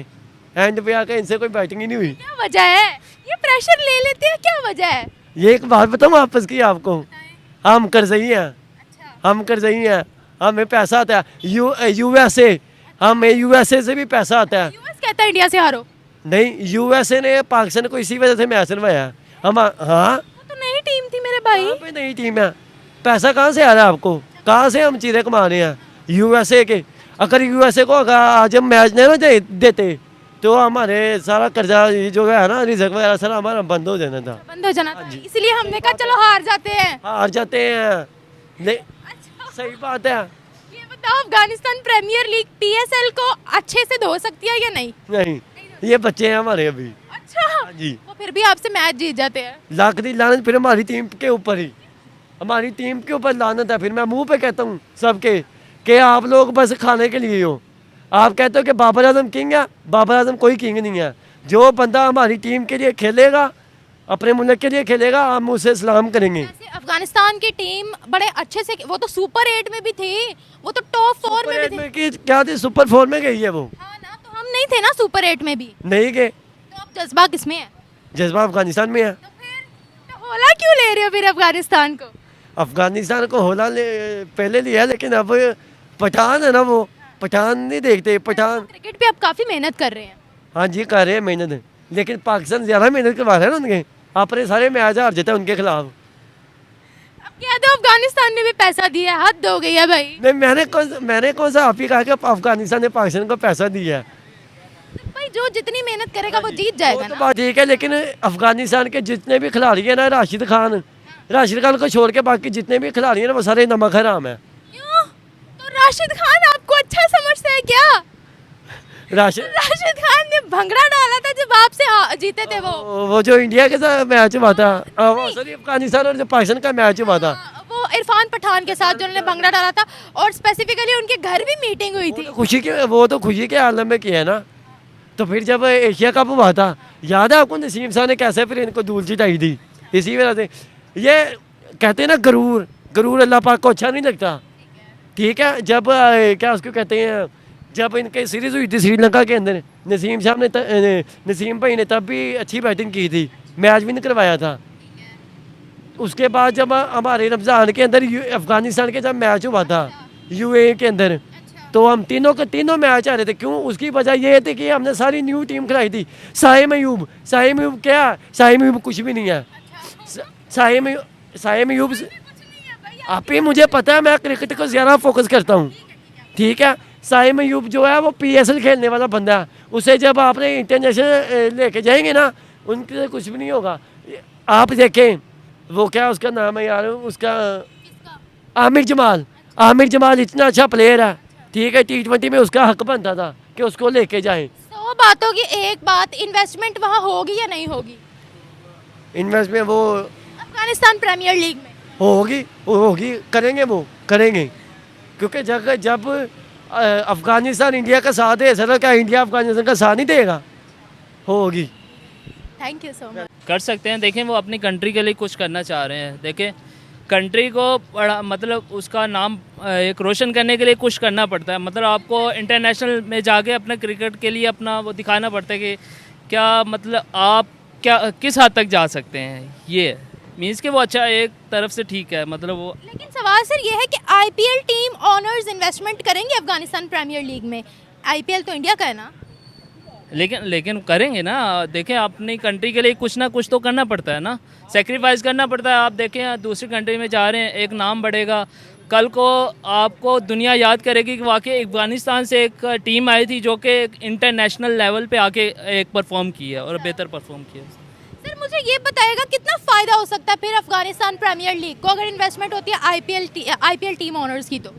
एंड पे आकर इनसे कोई बैटिंग ही नहीं हुई। क्या वजह है, ये प्रेशर ले लेते हैं, क्या वजह है? ये एक बात बताऊँ आपस की आपको, हम कर्जई हैं, हम कर्जई हैं, हमें पैसा आता है USA, हमें USA से भी पैसा आता है। यूएस कहता है इंडिया से हारो, नहीं, USA ने पाकिस्तान को इसी वजह से मैच करवाया है। हम हाँ, वो तो नई टीम थी मेरे भाई। कहाँ पे नई टीम है, पैसा कहाँ से आ रहा है आपको, कहाँ से हम चीज़ें कमा रहे हैं USA के? अगर USA को अगर आज हम मैच नहीं ना देते तो हमारे सारा कर्जा जो है ना, रिजर्व वगैरह सारा हमारा बंद हो जाना था, बंद हो जाना था, इसलिए हमने कहा चलो हार जाते हैं। हार जाते हैं। सही बात है। ये बताओ, अफगानिस्तान प्रीमियर लीग PSL को अच्छे से धो सकती है या नहीं? नहीं, ये बच्चे हैं हमारे अभी। अच्छा, हाँ जी, वो फिर भी आपसे मैच जीत जाते हैं। लाख दी लानत फिर हमारी टीम के ऊपर ही, हमारी टीम के ऊपर लानत है। फिर मैं मुंह पे कहता हूँ सबके कि आप लोग बस खाने के लिए हो। आप कहते हो कि बाबर आजम किंग है, बाबर आजम कोई किंग नहीं है। जो बंदा हमारी टीम के लिए खेलेगा, अपने मुल्क के लिए खेलेगा, हम उसे सलाम करेंगे। जैसे अफगानिस्तान की टीम बड़े अच्छे से, वो तो सुपर 8 में भी थी, वो तो टॉप 4 में भी थी। क्या थी, सुपर 4 में गई है वो। हाँ ना, तो हम नहीं थे ना सुपर 8 में भी, नहीं गए, तो अब जज्बा किसमें है? जज्बा अफगानिस्तान में है। तो फिर तो होला क्यों ले रहे हो फिर अफगानिस्तान को? अफगानिस्तान को होला पहले लिया, लेकिन अब पठान है ना, वो पठान नहीं देखते, पठान। क्रिकेट पे आप काफी मेहनत कर रहे हैं। हाँ जी, कर रहे हैं मेहनत, लेकिन पाकिस्तान ज़्यादा मेहनत करवा रहे हैं ना उनके, अपने सारे मैच हार जाते हैं उनके खिलाफ। अब कह दो अफगानिस्तान ने भी पैसा दिया है, हद हो गई है भाई। नहीं, मैंने कौन सा आप ही कहा कि अफगानिस्तान ने पाकिस्तान को पैसा दिया है? भाई जो जितनी मेहनत करेगा वो जीत जाएगा वो तो ना। बात ठीक है, लेकिन अफगानिस्तान के जितने भी खिलाड़ी हैं ना, राशिद खान को छोड़ के बाकी जितने भी खिलाड़ी हैं ना, वो सारे नमक हराम है। क्यों? तो राशिद खान आपको अच्छा समझते हैं क्या? राशिद खान ने भंगड़ा डाला था जब आपसे जीते थे वो जो इंडिया के साथ मैच हुआ था, सॉरी अफगानिस्तान और जो पाकिस्तान का मैच हुआ था, वो इरफान पठान के साथ जो उन्होंने भंगड़ा डाला था, और स्पेसिफिकली उनके घर भी मीटिंग हुई थी। वो तो खुशी के आलम में किया है ना। तो फिर जब एशिया कप हुआ था, याद है आपको नसीम साहब ने कैसे फिर इनको धूल चिटाई थी? इसी वजह से ये कहते हैं ना, गरूर अल्लाह पाक को अच्छा नहीं लगता। ठीक है, जब क्या उसको कहते हैं, जब इनके सीरीज हुई थी श्रीलंका के अंदर, नसीम भाई ने तब भी अच्छी बैटिंग की थी, मैच भी नहीं करवाया था। उसके बाद जब हमारे रमज़ान के अंदर अफगानिस्तान के जब मैच हुआ था UAE के अंदर, तो हम तीनों मैच आ रहे थे। क्यों? उसकी वजह ये थी कि हमने सारी न्यू टीम खिलाई थी। साहिम अयूब क्या, साहिम अयूब कुछ भी नहीं है। साहिम अयूब आप ही, मुझे पता है, मैं क्रिकेट को ज़्यादा फोकस करता हूँ, ठीक है। साहिम अयूब जो है वो PSL खेलने वाला बंदा है, उसे जब आपने इंटरनेशनल लेके जाएंगे ना, उनके कुछ भी नहीं होगा। आप देखें, वो क्या उसका नाम है यार, उसका आमिर जमाल इतना अच्छा प्लेयर है, ठीक है। T20 में उसका हक बनता था कि उसको लेके जाएं। 100 बातों की एक बात, इन्वेस्टमेंट वहाँ होगी या नहीं होगी? इन्वेस्टमेंट वो अफगानिस्तान प्रीमियर लीग में होगी, करेंगे, क्योंकि जब अफगानिस्तान इंडिया का साथ दे सकता, क्या इंडिया अफगानिस्तान का साथ नहीं देगा? होगी। Thank you so much. कर सकते हैं। देखें वो अपनी कंट्री के लिए कुछ करना चाह रहे हैं। देखें कंट्री को बड़ा मतलब उसका नाम एक रोशन करने के लिए कुछ करना पड़ता है। मतलब आपको इंटरनेशनल में जाके अपना क्रिकेट के लिए अपना वो दिखाना पड़ता है कि क्या मतलब आप क्या किस हद तक जा सकते हैं। ये मीन्स कि वो अच्छा एक तरफ से ठीक है मतलब वो। लेकिन सवाल सर ये है कि आईपीएल टीम ऑनर्स इन्वेस्टमेंट करेंगे अफगानिस्तान प्रीमियर लीग में? आईपीएल तो इंडिया का है ना। लेकिन करेंगे ना। देखें अपनी कंट्री के लिए कुछ ना कुछ तो करना पड़ता है ना, सेक्रीफाइस करना पड़ता है। आप देखें दूसरी कंट्री में जा रहे हैं, एक नाम बढ़ेगा, कल को आपको दुनिया याद करेगी कि वाकई अफगानिस्तान से एक टीम आई थी जो कि इंटरनेशनल लेवल पे आके एक परफॉर्म की है और बेहतर परफॉर्म किया है। सर मुझे ये बताएगा कितना फ़ायदा हो सकता है फिर अफगानिस्तान प्रीमियर लीग को अगर इन्वेस्टमेंट होती है आईपीएल टीम ऑनर्स की? तो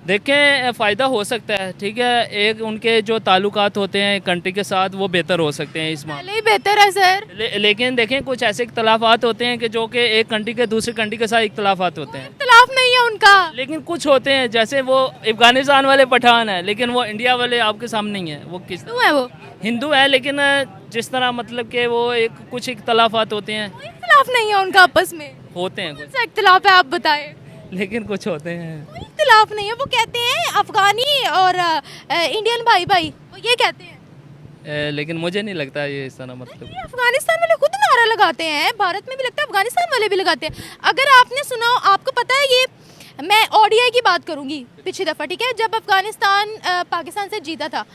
देखें फ़ायदा हो सकता है, ठीक है। एक उनके जो ताल्लुकात होते हैं कंट्री के साथ वो बेहतर हो सकते हैं इस पहले ही बेहतर है सर। लेकिन देखें कुछ ऐसे इख्तलाफात होते हैं कि जो कि एक कंट्री के दूसरी कंट्री के साथ इख्तलाफात होते हैं। इख्तलाफ नहीं है उनका, लेकिन कुछ होते हैं जैसे वो अफगानिस्तान वाले पठान है लेकिन वो इंडिया वाले आपके सामने नहीं है। वो किस क्यों है वो? हिंदू है लेकिन जिस तरह मतलब कि वो एक कुछ इख्तलाफात होते हैं। कोई इख्तलाफ नहीं है उनका आपस में। होते हैं कौन कुछ, सा इख्तलाफ है आप बताएं? लेकिन कुछ होते हैं। कोई इख्तलाफ नहीं है। वो कहते हैं अफगानी और इंडियन भाई भाई, वो ये कहते हैं। लेकिन मुझे नहीं लगता ये इस तरह मतलब। ये अफगानिस्तान वाले खुद नारा लगाते हैं, भारत में भी लगता है, अफगानिस्तान वाले भी लगाते हैं। अगर आपने सुना हो, आपको पता है ये मैं ओडीआई की बात करूंगी पिछली दफ़ा, ठीक है, जब अफगानिस्तान पाकिस्तान से जीता था,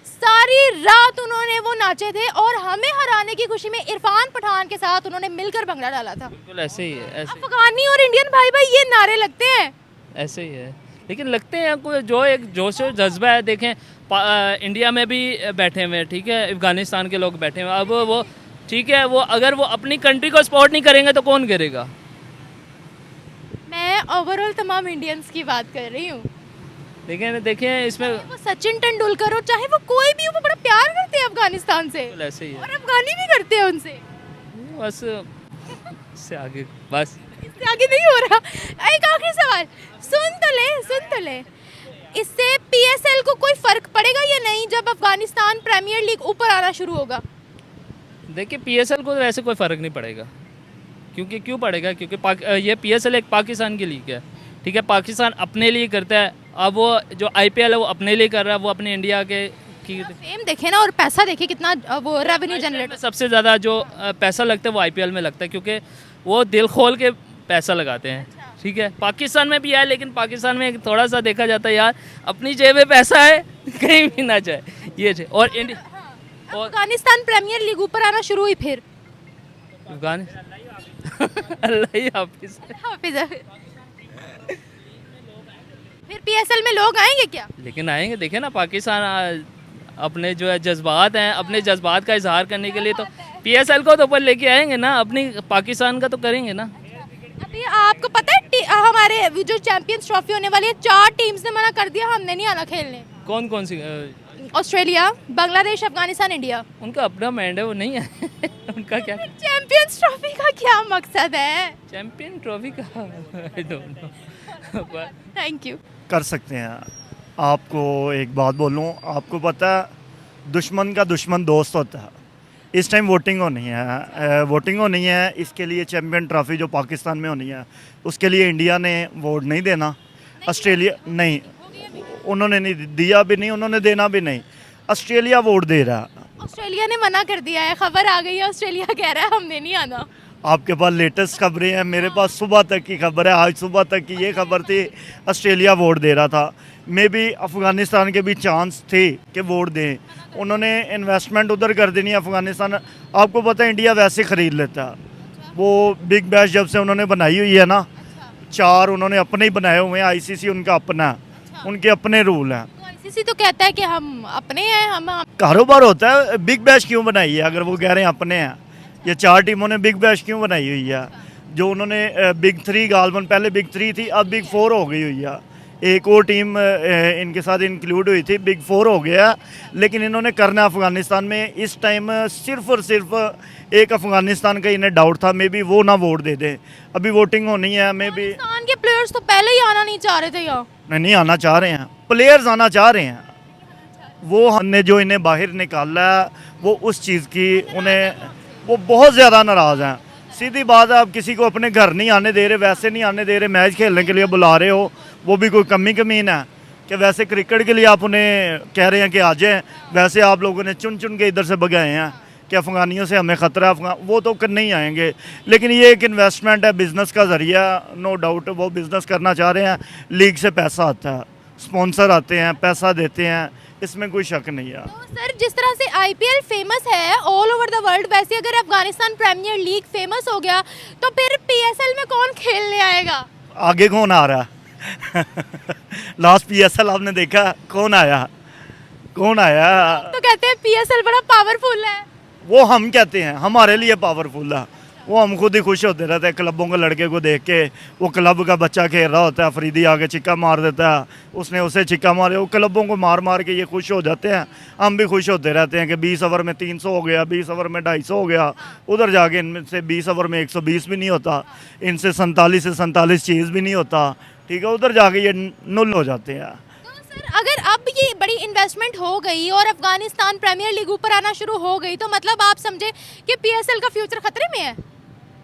सारी रात उन्होंने वो नाचे थे और हमें हराने की खुशी में इरफान पठान के साथ उन्होंने मिलकर भंगड़ा डाला था। बिल्कुल ऐसे ही है, अफगानी और इंडियन भाई भाई ये नारे लगते हैं। ऐसे ही है। लेकिन लगते हैं कोई जो एक जोश और जज्बा है। देखें इंडिया में भी बैठे हुए हैं, ठीक है, अफगानिस्तान के लोग बैठे हुए हैं। अब वो ठीक है, वो अगर वो अपनी कंट्री को सपोर्ट नहीं करेंगे तो कौन करेगा? मैं ओवरऑल तमाम इंडियंस की बात कर रही हूँ। लेकिन देखें इसमें वो सचिन तेंदुलकर हो चाहे वो कोई भी हो, वो बड़ा प्यार करते हैं अफगानिस्तान से बिल्कुल ऐसे ही है। और अफगानी भी करते हैं उनसे। बस इससे आगे बस इससे आगे नहीं हो रहा। एक आखिरी सवाल, सुन तो ले, इससे पीएसएल को कोई फर्क पड़ेगा या नहीं जब अफगानिस्तान प्रीमियर लीग ऊपर आना शुरू होगा? देखिए पीएसएल को तो वैसे कोई फ़र्क नहीं पड़ेगा। क्योंकि क्यों पड़ेगा? क्योंकि ये पीएसएल एक पाकिस्तान की लीग है, ठीक है, पाकिस्तान अपने लिए करता है। अब वो जो आईपीएल है वो अपने लिए कर रहा है, वो अपने इंडिया के की फेम देखे ना और पैसा देखे कितना वो रेवेन्यू जनरेट। सबसे ज़्यादा जो पैसा लगता है वो आईपीएल में लगता है क्योंकि वो दिल खोल के पैसा लगाते हैं, ठीक है। पाकिस्तान में भी है लेकिन पाकिस्तान में थोड़ा सा देखा जाता है यार अपनी जेब में पैसा है कहीं भी ना जाए ये है। और इंडिया और अफगानिस्तान प्रीमियर लीग ऊपर आना शुरू हुई फिर अल्लाह ही हाफिज़। फिर पीएसएल में लोग आएंगे क्या? लेकिन आएंगे, देखे ना पाकिस्तान अपने जो है जज्बात हैं, अपने जज्बात का इजहार करने के लिए तो पीएसएल को तो ऊपर लेके आएंगे ना, अपनी पाकिस्तान का तो करेंगे ना। अभी आपको पता है हमारे जो चैंपियंस ट्रॉफी होने वाली है 4 टीम्स ने मना कर दिया, हमने नहीं आना खेलने। कौन कौन सी? Australia, Bangladesh, Afghanistan, India. उनका अपना मैंड है, वो नहीं है उनका क्या चैंपियंस ट्रॉफी का क्या मकसद है? चैंपियन ट्रॉफी का I don't know. Thank you. कर सकते हैं। आपको एक बात बोलूं, आपको पता है दुश्मन का दुश्मन दोस्त होता है। इस टाइम वोटिंग होनी है, इसके लिए चैम्पियन ट्रॉफी जो पाकिस्तान में होनी है उसके लिए इंडिया ने वोट नहीं देना, ऑस्ट्रेलिया नहीं, उन्होंने नहीं दिया भी नहीं, उन्होंने देना भी नहीं, ऑस्ट्रेलिया वोट दे रहा है। ऑस्ट्रेलिया ने मना कर दिया है, खबर आ गई है, ऑस्ट्रेलिया कह रहा है हमने नहीं आना। आपके पास लेटेस्ट खबरें हैं, मेरे पास सुबह तक की खबर है, आज सुबह तक की ये खबर थी ऑस्ट्रेलिया वोट दे रहा था। मे भी अफ़गानिस्तान के भी चांस थे कि वोट दें, उन्होंने इन्वेस्टमेंट उधर कर देनी है अफ़गानिस्तान। आपको पता है इंडिया वैसे ख़रीद लेता है। वो बिग बैश जब से उन्होंने बनाई हुई है ना, 4 उन्होंने अपने ही बनाए हुए हैं, आईसीसी उनका अपना है, उनके अपने रूल हैं। आईसीसी तो कहता है कि हम अपने हैं, हम कारोबार होता है। बिग बैश क्यों बनाई है अगर वो कह रहे हैं अपने हैं? ये 4 टीमों ने बिग बैश क्यों बनाई हुई है? जो उन्होंने बिग 3 गालमन, पहले बिग 3 थी, अब बिग 4 हो गई हुई है। एक और टीम इनके साथ इंक्लूड हुई थी, बिग 4 हो गया। लेकिन इन्होंने करना अफ़गानिस्तान में इस टाइम सिर्फ और सिर्फ एक अफ़गानिस्तान का इन्हें डाउट था, मे बी वो ना वोट दे दें। अभी वोटिंग होनी है, मे बी पाकिस्तान के प्लेयर्स प्लेयर्स तो पहले ही आना नहीं चाह रहे थे यहाँ। नहीं आना चाह रहे हैं, प्लेयर्स आना चाह रहे हैं। वो हमने जो इन्हें बाहर निकाला है वो उस चीज़ की उन्हें वो बहुत ज़्यादा नाराज़ हैं। सीधी बात है, आप किसी को अपने घर नहीं आने दे रहे, वैसे नहीं आने दे रहे, मैच खेलने के लिए बुला रहे हो, वो भी कोई कमीन है कि वैसे क्रिकेट के लिए आप उन्हें कह रहे हैं कि आ जाएं, वैसे आप लोगों ने चुन चुन के इधर से भगाए हैं कि अफ़गानियों से हमें ख़तरा है, वो तो नहीं आएंगे। लेकिन ये एक इन्वेस्टमेंट है, बिज़नेस का ज़रिया, नो डाउट वो बिज़नेस करना चाह रहे हैं। लीग से पैसा आता है, स्पॉन्सर आते हैं, पैसा देते हैं, इसमें कोई शक नहीं है। तो सर जिस तरह से आईपीएल फेमस है ऑल ओवर द वर्ल्ड, वैसे अगर अफगानिस्तान प्रीमियर लीग फेमस हो गया तो फिर पीएसएल में कौन खेलने आएगा? आगे कौन आ रहा है? लास्ट पीएसएल आपने देखा कौन आया? कौन आया? तो कहते हैं पीएसएल बड़ा पावरफुल है। वो हम कहते हैं, हमारे लिए पावरफुल है। वो हम खुद ही खुश होते रहते हैं क्लबों के लड़के को देख के। वो क्लब का बच्चा खेल रहा होता है, अफरीदी आके चिक्का मार देता है, उसने उसे चिक्का मारे, वो क्लबों को मार मार के ये खुश हो जाते हैं। हम भी खुश होते रहते हैं कि 20 ओवर में 300 हो गया, 20 ओवर में 250 हो गया। उधर जाके इनमें से 20 ओवर में 120 भी नहीं होता, इनसे 47 से 47 चीज़ भी नहीं होता, ठीक है। उधर जाके ये नुल हो जाते हैं। तो सर अगर अब ये बड़ी इन्वेस्टमेंट हो गई और अफगानिस्तान प्रीमियर लीग ऊपर आना शुरू हो गई तो मतलब आप समझे कि पीएसएल का फ्यूचर खतरे में है?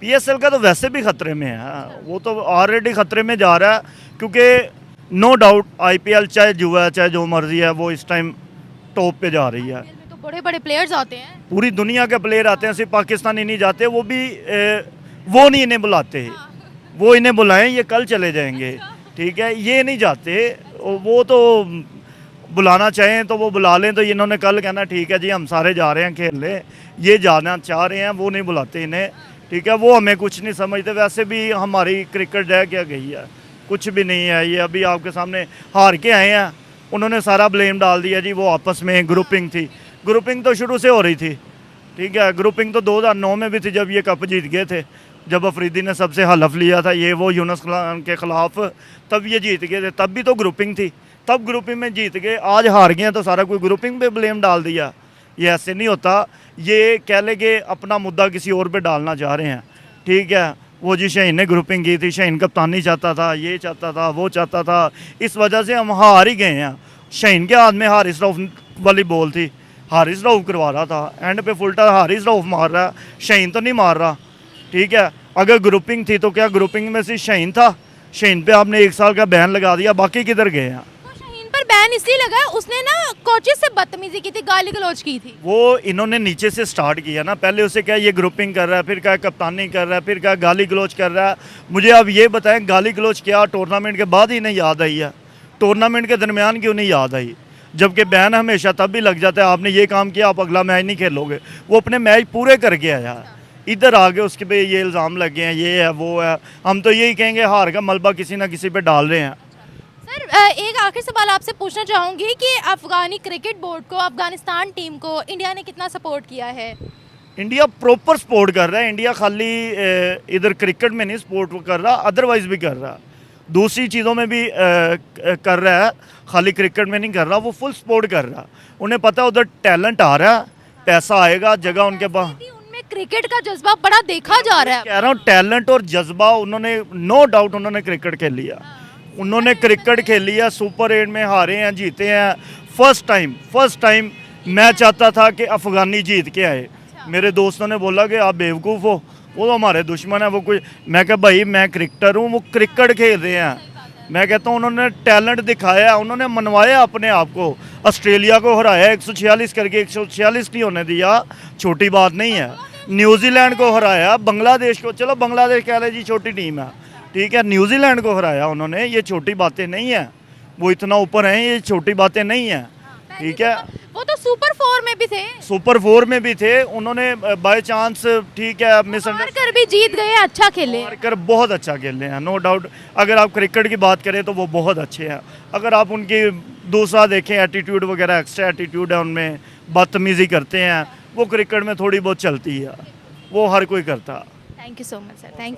पीएसएल का तो वैसे भी खतरे में है, वो तो ऑलरेडी खतरे में जा रहा है, क्योंकि नो डाउट आईपीएल चाहे जुआ है चाहे जो मर्जी है वो इस टाइम टॉप पे जा रही है। आईपीएल में तो बड़े बड़े प्लेयर्स आते हैं, पूरी दुनिया के प्लेयर आते हैं, सिर्फ पाकिस्तानी नहीं जाते, वो भी वो नहीं इन्हें बुलाते, वो इन्हें बुलाएं ये कल चले जाएंगे, ठीक है। ये नहीं जाते, वो तो बुलाना चाहें तो वो बुला लें, तो इन्होंने कल कहना ठीक है जी हम सारे जा रहे हैं खेलने, ये जाना चाह रहे हैं, वो नहीं बुलाते इन्हें, ठीक है। वो हमें कुछ नहीं समझते। वैसे भी हमारी क्रिकेट रह क्या गई है, कुछ भी नहीं है। ये अभी आपके सामने हार के आए हैं, उन्होंने सारा ब्लेम डाल दिया जी वो आपस में ग्रुपिंग थी। ग्रुपिंग तो शुरू से हो रही थी, ठीक है। ग्रुपिंग तो 2009 में भी थी जब ये कप जीत गए थे, जब अफरीदी ने सबसे हलफ लिया था ये वो यूनुस खान के ख़िलाफ़, तब ये जीत गए थे, तब भी तो ग्रुपिंग थी, तब ग्रुपिंग में जीत गए। आज हार गए तो सारा कोई ग्रुपिंग पे ब्लेम डाल दिया, ये ऐसे नहीं होता। ये कह लेंगे अपना मुद्दा किसी और पे डालना चाह रहे हैं, ठीक है। वो जी शाहीन ने ग्रुपिंग की थी, शाहीन कप्तानी चाहता था, ये चाहता था, वो चाहता था, इस वजह से हम हार ही गए हैं। शाहीन के हाथ में हारिस रऊफ वाली बॉल थी, हारिस रऊफ करवा रहा था, एंड पे फुलटा हारिस रऊफ मार रहा है, शाहीन तो नहीं मार रहा, ठीक है। अगर ग्रुपिंग थी तो क्या ग्रुपिंग में से शाहीन था? शाहीन पे आपने 1 साल का बैन लगा दिया, बाकी किधर गए हैं? शाहीन पर बैन इसलिए लगा उसने ना कोचेस से बदतमीजी की थी, गाली गलौज की थी। वो इन्होंने नीचे से स्टार्ट किया ना, पहले उसे क्या ये ग्रुपिंग कर रहा है, फिर क्या कप्तानी कर रहा है, फिर क्या गाली गलौज कर रहा है। मुझे अब ये बताएं गाली गलौज क्या टूर्नामेंट के बाद ही नहीं याद आई है? टूर्नामेंट के दरमियान क्यों नहीं याद आई? जबकि बैन हमेशा तब भी लग जाता है, आपने ये काम किया आप अगला मैच नहीं खेलोगे। वो अपने मैच पूरे करके आया, इधर आगे उसके पे ये इल्ज़ाम लगे हैं, ये है वो है। हम तो यही कहेंगे हार का मलबा किसी ना किसी पे डाल रहे हैं। सर एक आखिरी सवाल आपसे पूछना चाहूँगी कि अफगानी क्रिकेट बोर्ड को, अफगानिस्तान टीम को इंडिया ने कितना सपोर्ट किया है? इंडिया प्रॉपर सपोर्ट कर रहा है। इंडिया खाली इधर क्रिकेट में नहीं सपोर्ट कर रहा, अदरवाइज भी कर रहा, दूसरी चीज़ों में भी कर रहा है, खाली क्रिकेट में नहीं कर रहा, वो फुल सपोर्ट कर रहा। उन्हें पता है उधर टैलेंट आ रहा है, पैसा आएगा, जगह उनके पास। उनमें क्रिकेट का जज्बा बड़ा देखा जा रहा है। कह रहा हूँ टैलेंट और जज्बा उन्होंने, नो डाउट उन्होंने क्रिकेट खेल लिया, उन्होंने क्रिकेट खेल लिया, सुपर 8 में हारे हैं, जीते हैं। फर्स्ट टाइम मैं चाहता था कि अफगानी जीत के आए। मेरे दोस्तों ने बोला कि आप बेवकूफ़ हो, वो तो हमारे दुश्मन है, वो कोई। मैं कहा भाई मैं क्रिकेटर हूँ, वो क्रिकेट खेल रहे हैं। मैं कहता हूँ उन्होंने टैलेंट दिखाया, उन्होंने मनवाया अपने आप को। ऑस्ट्रेलिया को हराया 146 करके, 146 नहीं होने दिया, छोटी बात नहीं है। न्यूजीलैंड को हराया, बांग्लादेश को, चलो बांग्लादेश कह रहे जी छोटी टीम है, ठीक है, न्यूजीलैंड को हराया उन्होंने, ये छोटी बातें नहीं है। वो इतना ऊपर हैं, ये छोटी बातें नहीं हैं, ठीक है। वो तो सुपर 4 में भी थे, सुपर 4 में भी थे, उन्होंने बाय चांस, ठीक है, मिसअंडरस्टैंडिंग कर भी जीत गए, अच्छा खेले, कर बहुत अच्छा खेले हैं, नो डाउट। अगर आप क्रिकेट की बात करें तो वो बहुत अच्छे हैं। अगर आप उनकी दूसरा देखें एटीट्यूड वगैरह, एक्स्ट्रा एटीट्यूड है उनमें, बदतमीज़ी करते हैं, वो क्रिकेट में थोड़ी बहुत चलती है, वो हर कोई करता। Thank you so much sir, thank you.